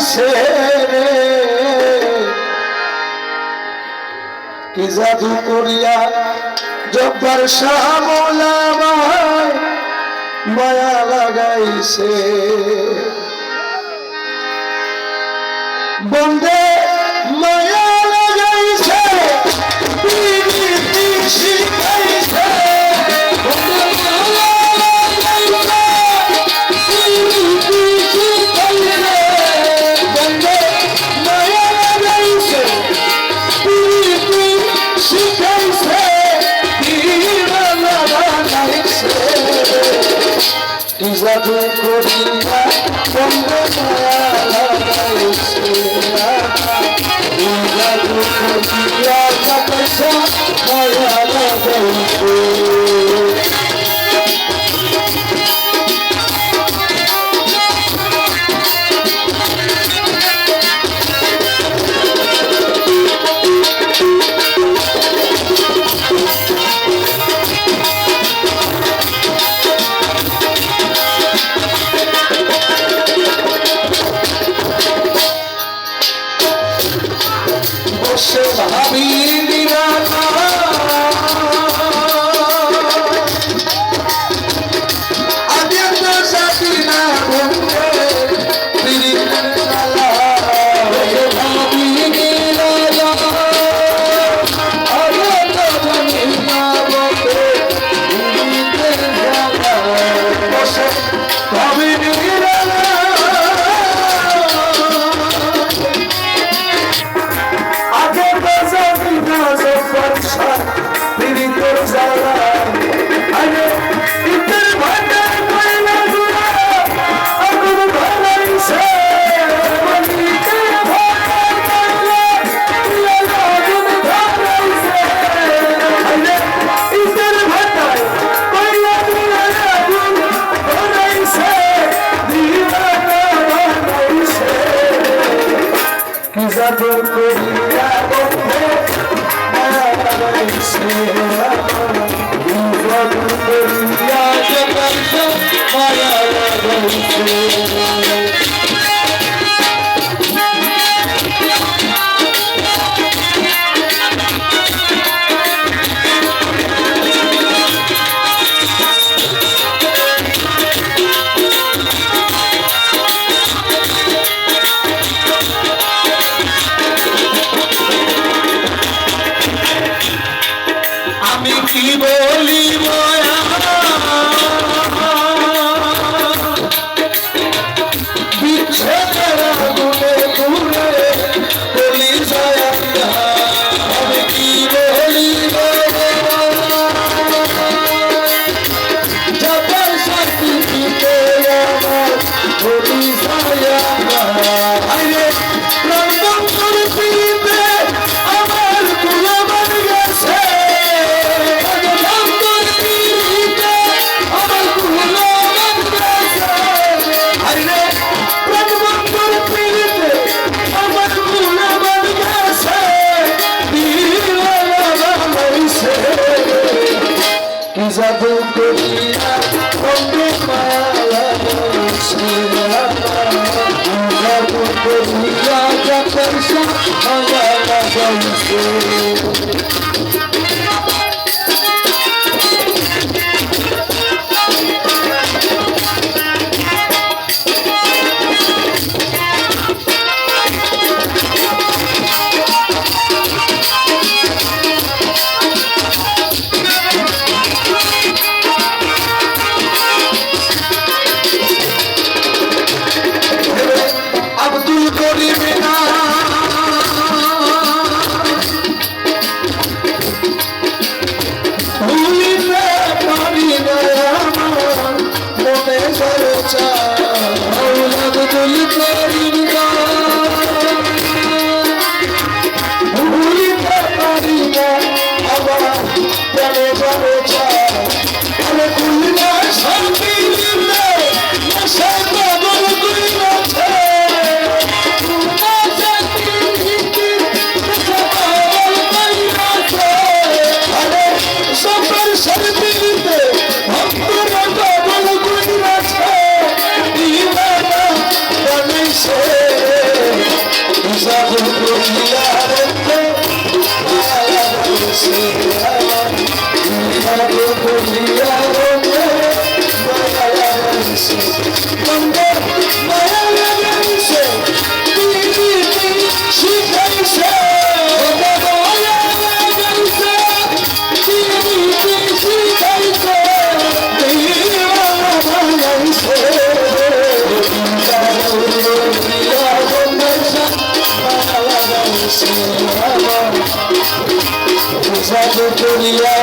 লাগাইছে রে কি জাদু করিয়া জব্বার শাহ মওলা মায়া লাগাইছে বন্দে মায়া লাগাইছে প্রীতি শিখাইছে বন্দে মায়া লাগাইছে প্রীতি শিখাইছে দিওয়ানা বানাইছে কি জাদু করিয়া বন্দে মায়া লাগাইছে জাদু করিয়া লাগাইছে মায়া লাগাইছে ভাবি জাদু করিয়া বন্দে মায়া লাগাইছে জাদু করিয়া জগৎ মায়া লাগাইছে কি বলিব বিচ্ছেদের আগুনে পুড়ে বলি যায় আমি কি বলিব যাবার শান্তি দিতে আমার বলি যায় আরে রংবন্ধুর পিতে আমার কুলাবান গেছে জাদু করিয়া বন্দে মায়া লাগাইছে জাদু করিয়া জগৎ মায়া লাগাইছে দিয়া